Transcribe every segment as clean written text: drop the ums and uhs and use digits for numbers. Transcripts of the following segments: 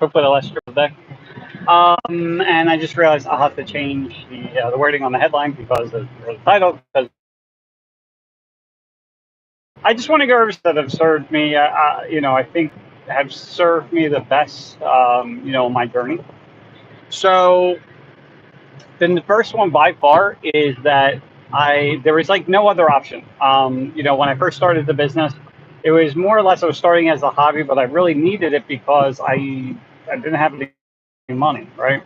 hopefully the last strip of the day. And I just realized I'll have to change the wording on the headline because of or the title. Because I just want to go over that have served me. I think have served me the best. In my journey. So then the first one by far is that I there was like no other option. When I first started the business, it was more or less I was starting as a hobby, but I really needed it because I didn't have any money, right?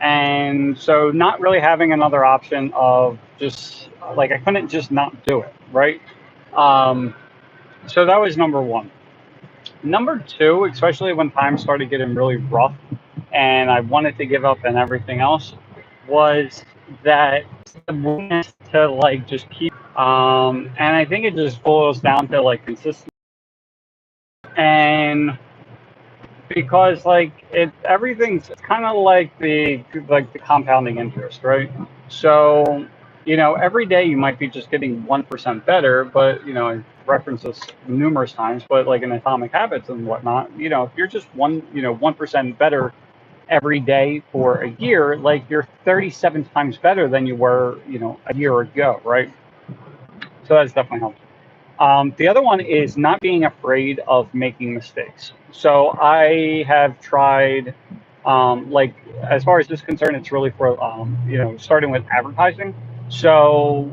And so not really having another option of just like I couldn't just not do it, right? Um, so that was number one. Number two, especially when times started getting really rough and I wanted to give up and everything else, was that the willingness to like just keep. And I think it just boils down to like consistency and because like everything's kind of like the compounding interest, right? So every day you might be just getting 1% better, but I reference this numerous times, but like in Atomic Habits and whatnot, if you're just 1% better every day for a year, like you're 37 times better than you were a year ago, right? So that's definitely helped. The other one is not being afraid of making mistakes. So I have tried, like, as far as this is concerned, it's really for, starting with advertising. So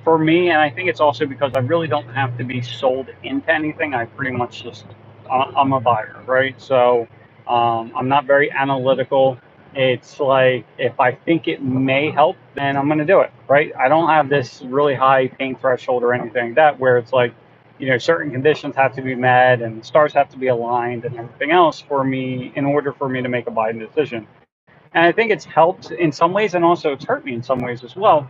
for me, and I think it's also because I really don't have to be sold into anything. I pretty much just, I'm a buyer, right? So I'm not very analytical. It's like if I think it may help, then I'm going to do it, right? I don't have this really high pain threshold or anything like that where it's like, certain conditions have to be met and the stars have to be aligned and everything else for me in order for me to make a buying decision. And I think it's helped in some ways and also it's hurt me in some ways as well.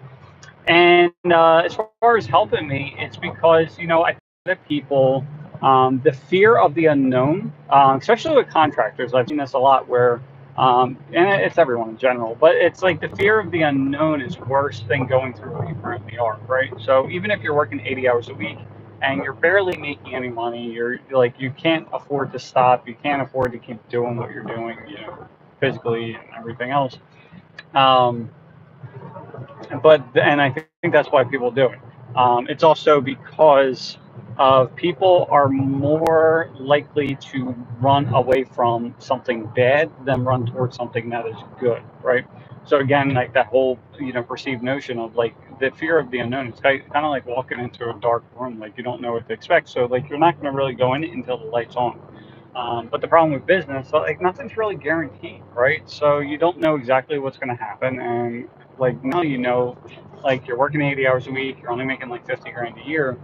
And as far as helping me, it's because I think that people, the fear of the unknown, especially with contractors, I've seen this a lot where, and it's everyone in general, but it's like the fear of the unknown is worse than going through what you currently are, right? So even if you're working 80 hours a week and you're barely making any money, you're like you can't afford to stop, you can't afford to keep doing what you're doing, physically and everything else. Um, and I think that's why people do it. It's also because people are more likely to run away from something bad than run towards something that is good, right? So again, like that whole perceived notion of like the fear of the unknown. It's kind of like walking into a dark room, like you don't know what to expect. So like you're not going to really go in it until the lights on. But the problem with business, so, like nothing's really guaranteed, right? So you don't know exactly what's going to happen, and like now like you're working 80 hours a week, you're only making like 50 grand a year,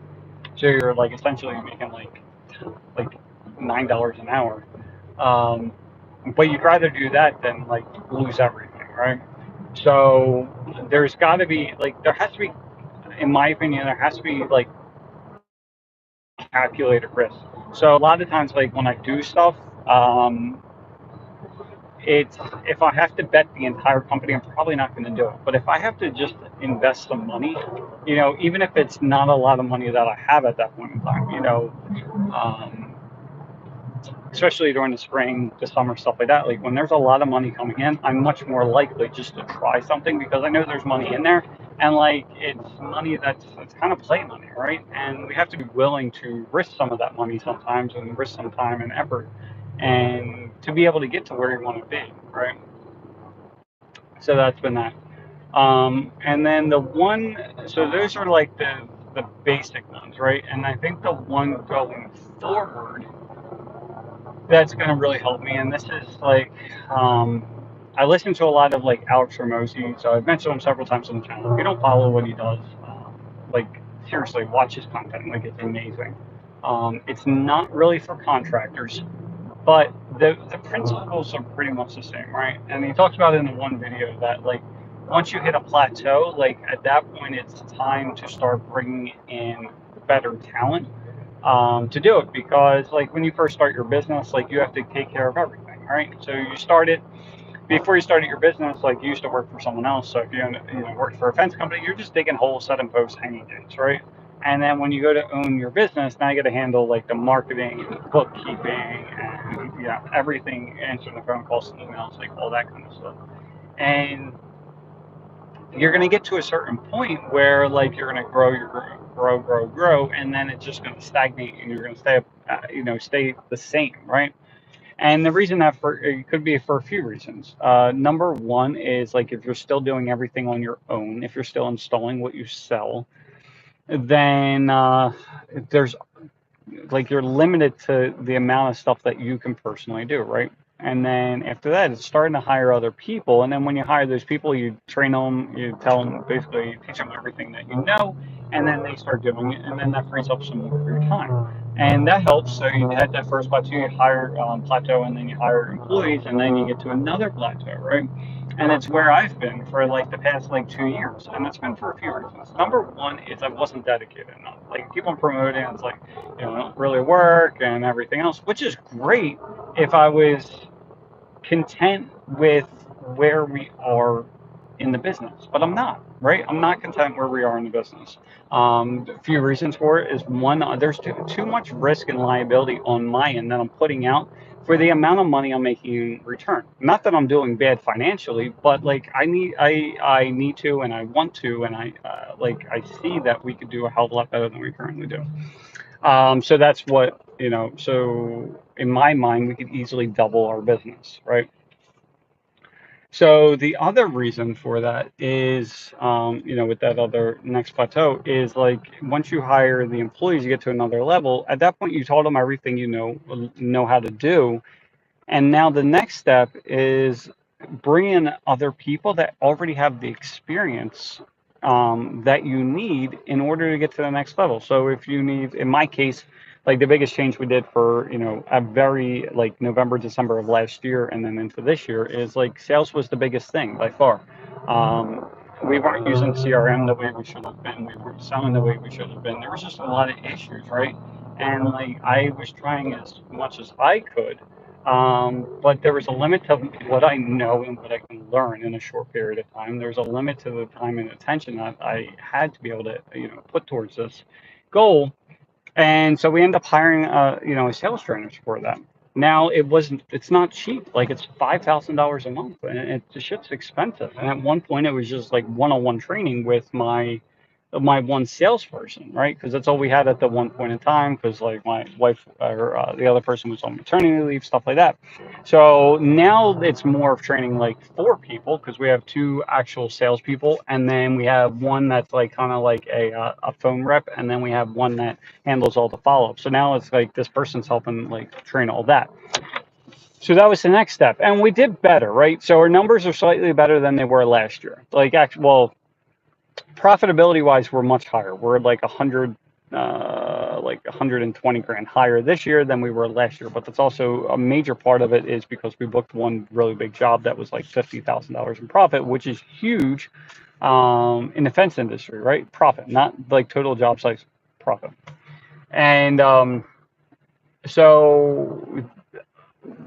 so you're like essentially making like $9 an hour. Um, but you'd rather do that than like lose everything, right? So there has to be, in my opinion, there has to be like calculated risk. So a lot of times, like when I do stuff, um, it's if I have to bet the entire company, I'm probably not going to do it. But if I have to just invest some money, even if it's not a lot of money that I have at that point in time, um, especially during the spring, the summer, stuff like that. Like when there's a lot of money coming in, I'm much more likely just to try something because I know there's money in there, and like it's money that's it's kind of play money, right? And we have to be willing to risk some of that money sometimes and risk some time and effort, and to be able to get to where you want to be, right? So that's been that. And then the one, so those are like the basic ones, right? And I think the one going forward that's going to really help me. And this is like, um, I listen to a lot of like Alex Ramosi, so I've mentioned him several times on the channel. If you don't follow what he does, like seriously, watch his content. Like it's amazing. It's not really for contractors, but the principles are pretty much the same, right? And he talks about it in the one video that like once you hit a plateau, like at that point it's time to start bringing in better talent to do it because like when you first start your business, like you have to take care of everything, right? So you started before you started your business, like you used to work for someone else. So if you worked for a fence company, you're just digging holes, setting posts, hanging gates, right? And then when you go to own your business, now you got to handle like the marketing, and the bookkeeping, and everything, answering the phone calls and emails, like all that kind of stuff. And you're going to get to a certain point where like you're going to grow, grow, and then it's just going to stagnate, and you're going to stay the same, right? And the reason that it could be for a few reasons. Number one is like if you're still doing everything on your own, if you're still installing what you sell, then there's like you're limited to the amount of stuff that you can personally do, right? And then after that, it's starting to hire other people. And then when you hire those people, you train them, you tell them, basically, you teach them everything that you know, and then they start doing it. And then that frees up some more of your time. And that helps. So you had that first plateau, you hire plateau, and then you hire employees, and then you get to another plateau, right? And it's where I've been for like the past like 2 years, and it's been for a few reasons. Number one is I wasn't dedicated enough. Like people promoting, it's like don't really work and everything else, which is great if I was content with where we are in the business, but I'm not, right? I'm not content where we are in the business. A few reasons for it is one, there's too much risk and liability on my end that I'm putting out for the amount of money I'm making in return. Not that I'm doing bad financially, but like I need to, and I want to, and I see that we could do a hell of a lot better than we currently do. So that's what, so in my mind, we could easily double our business, right? So the other reason for that is, with that other next plateau is like once you hire the employees, you get to another level. At that point, you told them everything you know how to do, and now the next step is bring in other people that already have the experience that you need in order to get to the next level. So if you need, in my case, like the biggest change we did for, a very like November, December of last year and then into this year is like sales was the biggest thing by far. We weren't using CRM the way we should have been. We weren't selling the way we should have been. There was just a lot of issues, right? And like I was trying as much as I could, but there was a limit to what I know and what I can learn in a short period of time. There's a limit to the time and attention that I had to be able to, put towards this goal. And so we end up hiring, a sales trainer for that. Now it's not cheap. Like it's $5,000 a month, and the shit's expensive. And at one point, it was just like one-on-one training with my one salesperson, right? Because that's all we had at the one point in time. Because like my wife or the other person was on maternity leave, stuff like that. So now it's more of training like four people because we have two actual salespeople, and then we have one that's like kind of like a phone rep, and then we have one that handles all the follow up. So now it's like this person's helping like train all that. So that was the next step, and we did better, right? So our numbers are slightly better than they were last year. Like profitability wise, we're much higher. We're like 120 grand higher this year than we were last year. But that's also a major part of it is because we booked one really big job that was like $50,000 in profit, which is huge in the fence industry, right? Profit, not like total job size profit. And so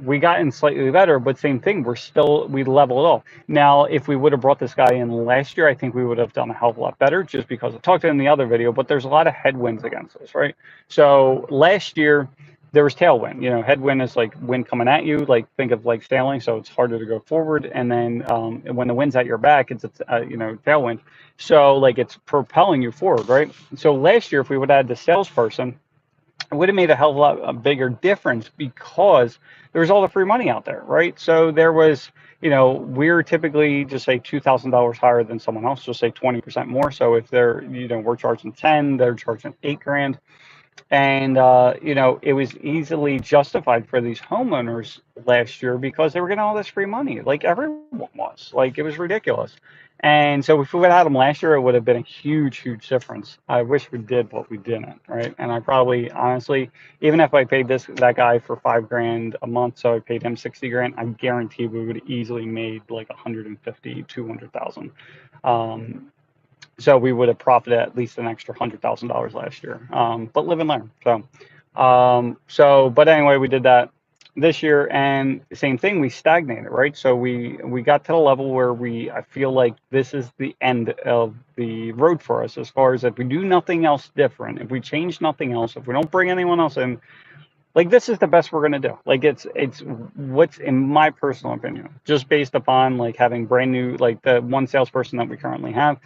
we got in slightly better, but same thing. We leveled off. Now, if we would have brought this guy in last year, I think we would have done a hell of a lot better just because I talked to him in the other video, but there's a lot of headwinds against us, right? So last year, there was tailwind. Headwind is like wind coming at you, like think of like sailing, so it's harder to go forward. And then when the wind's at your back, it's tailwind. So like it's propelling you forward, right? So last year, if we would have had the salesperson, it would have made a hell of a lot a bigger difference because there was all the free money out there, right? So there was, we're typically just say $2,000 higher than someone else, just say 20% more. So if we're charging 10, they're charging 8 grand. And, it was easily justified for these homeowners last year because they were getting all this free money. Like everyone was. Like it was ridiculous. And so if we would have had them last year, it would have been a huge, huge difference. I wish we did, but we didn't, right? And I probably, honestly, even if I paid that guy for 5 grand a month, so I paid him 60 grand, I guarantee we would have easily made like 150, 200,000. So we would have profited at least an extra $100,000 last year. But live and learn. But anyway, we did that. this year, and same thing, we stagnated, right? So we got to the level where I feel like this is the end of the road for us, as far as if we do nothing else different, if we change nothing else, if we don't bring anyone else in, like this is the best we're gonna do. Like it's what's in my personal opinion, just based upon like having brand new, like the one salesperson that we currently have,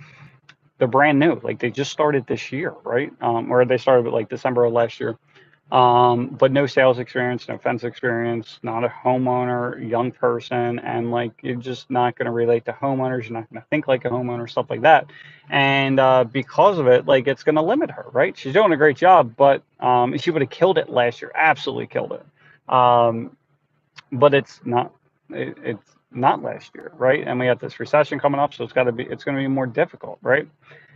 they're brand new. Like they just started this year, right? Or they started like December of last year. But no sales experience, no fence experience, not a homeowner, young person, and like you're just not going to relate to homeowners. You're not going to think like a homeowner, stuff like that. And because of it, like it's going to limit her, right? She's doing a great job, but she would have killed it last year, absolutely killed it. But it's not last year, right? And we have this recession coming up, so it's going to be more difficult, right?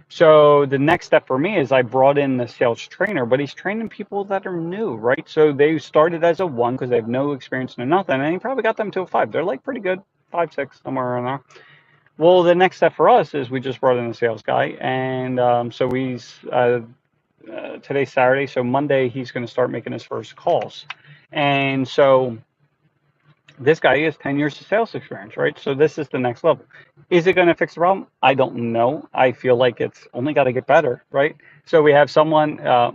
So the next step for me is I brought in the sales trainer, but he's training people that are new, right? So they started as a 1 because they have no experience, no nothing, and he probably got them to a 5. They're like pretty good, 5, 6, somewhere around there. Well, the next step for us is we just brought in a sales guy, and so today's Saturday, so Monday he's going to start making his first calls, and so this guy has 10 years of sales experience, right? So this is the next level. Is it going to fix the problem? I don't know. I feel like it's only got to get better, right? So we have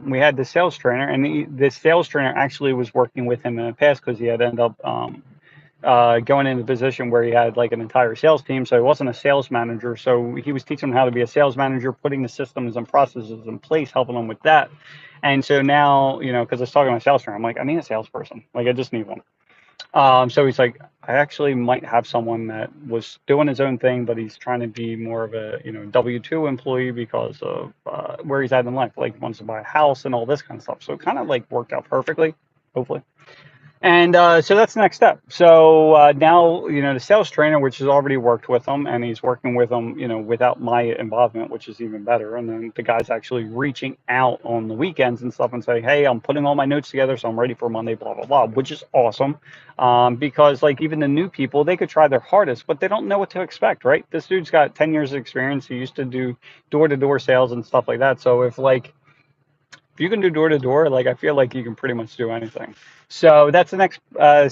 we had the sales trainer, and the sales trainer actually was working with him in the past because he had ended up going into a position where he had like an entire sales team. So he wasn't a sales manager. So he was teaching them how to be a sales manager, putting the systems and processes in place, helping them with that. And so now, because I was talking to my sales trainer, I'm like, I need a salesperson. Like, I just need one. So he's like, I actually might have someone that was doing his own thing, but he's trying to be more of a W-2 employee because of where he's at in life. Like, he wants to buy a house and all this kind of stuff. So it kind of like worked out perfectly, hopefully. And so that's the next step. So now, the sales trainer, which has already worked with them, and he's working with them, without my involvement, which is even better. And then the guy's actually reaching out on the weekends and stuff and saying, hey, I'm putting all my notes together, so I'm ready for Monday, blah, blah, blah, which is awesome. Because like even the new people, they could try their hardest, but they don't know what to expect, right? This dude's got 10 years of experience. He used to do door-to-door sales and stuff like that. So if you can do door to door, like I feel like you can pretty much do anything. So that's the next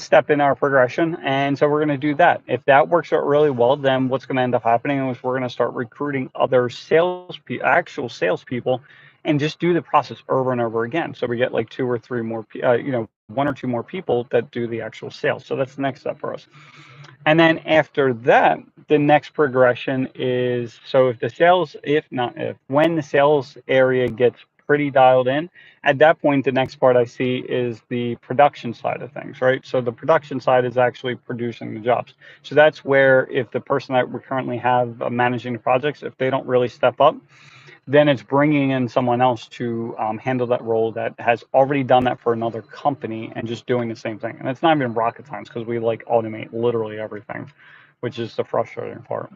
step in our progression, and so we're going to do that. If that works out really well, then what's going to end up happening is we're going to start recruiting other actual salespeople, and just do the process over and over again. So we get like 2 or 3 more, 1 or 2 more people that do the actual sales. So that's the next step for us. And then after that, the next progression is, so when the sales area gets pretty dialed in, at that point, the next part I see is the production side of things, right? So the production side is actually producing the jobs. So that's where if the person that we currently have managing the projects, if they don't really step up, then it's bringing in someone else to handle that role that has already done that for another company and just doing the same thing. And it's not even rocket science because we like automate literally everything, which is the frustrating part.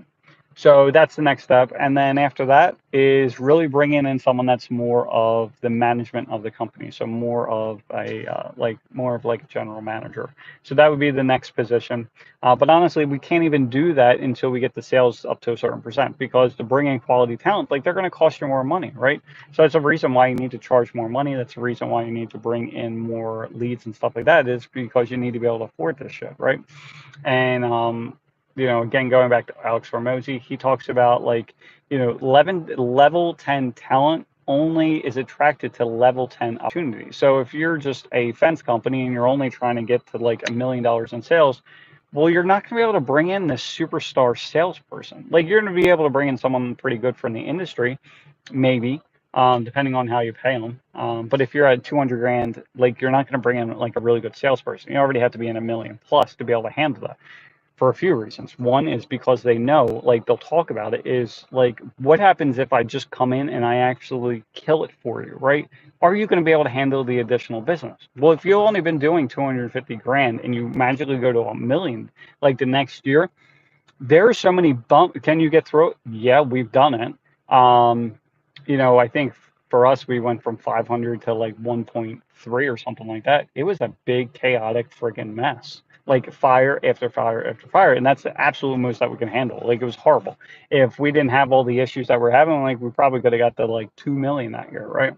So that's the next step. And then after that is really bringing in someone that's more of the management of the company. So more of like a general manager. So that would be the next position. But honestly, we can't even do that until we get the sales up to a certain percent, because to bring in quality talent, like they're going to cost you more money, right? So that's a reason why you need to charge more money. That's a reason why you need to bring in more leads and stuff like that, is because you need to be able to afford this shit, right? And again, going back to Alex Hormozi, he talks about like, level 10 talent only is attracted to level 10 opportunities. So if you're just a fence company and you're only trying to get to like $1 million in sales, well, you're not going to be able to bring in this superstar salesperson. Like, you're going to be able to bring in someone pretty good from the industry, maybe, depending on how you pay them. But if you're at 200 grand, like, you're not going to bring in like a really good salesperson. You already have to be in $1 million plus to be able to handle that, for a few reasons. One is because they know, like they'll talk about it, is like, what happens if I just come in and I actually kill it for you, right? Are you going to be able to handle the additional business? Well, if you've only been doing 250 grand and you magically go to $1 million, like the next year, there are so many can you get through it? Yeah, we've done it. I think for us, we went from 500 to like 1.3 or something like that. It was a big chaotic freaking mess, like fire after fire after fire, and that's the absolute most that we can handle. Like, it was horrible. If we didn't have all the issues that we're having, like, we probably could have got to like 2 million that year, right?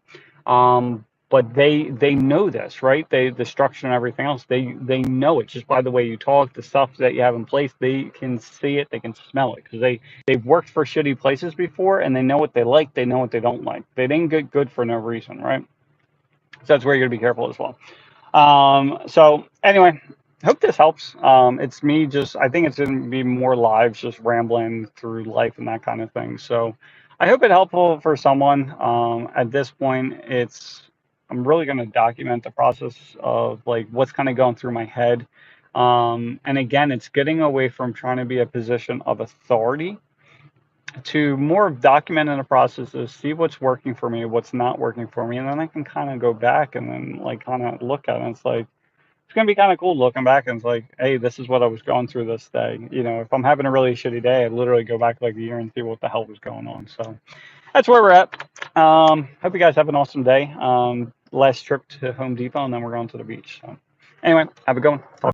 but they know this, right? The structure and everything else, they know it just by the way you talk, the stuff that you have in place. They can see it, they can smell it, because they've worked for shitty places before, and they know what they like, they know what they don't like. They didn't get good for no reason, right? So that's where you're gonna be careful as well. So anyway, hope this helps. It's me just, I think it's going to be more lives just rambling through life and that kind of thing. So I hope it helpful for someone. At this point, I'm really going to document the process of like what's kind of going through my head. And again, it's getting away from trying to be a position of authority to more of documenting the process to see what's working for me, what's not working for me. And then I can kind of go back and then like kind of look at it. And it's like, it's gonna be kind of cool looking back and it's like, hey, this is what I was going through this day. You know, if I'm having a really shitty day, I literally go back like a year and see what the hell was going on. So that's where we're at. Hope you guys have an awesome day. Last trip to Home Depot, and then we're going to the beach. So anyway, have a good one.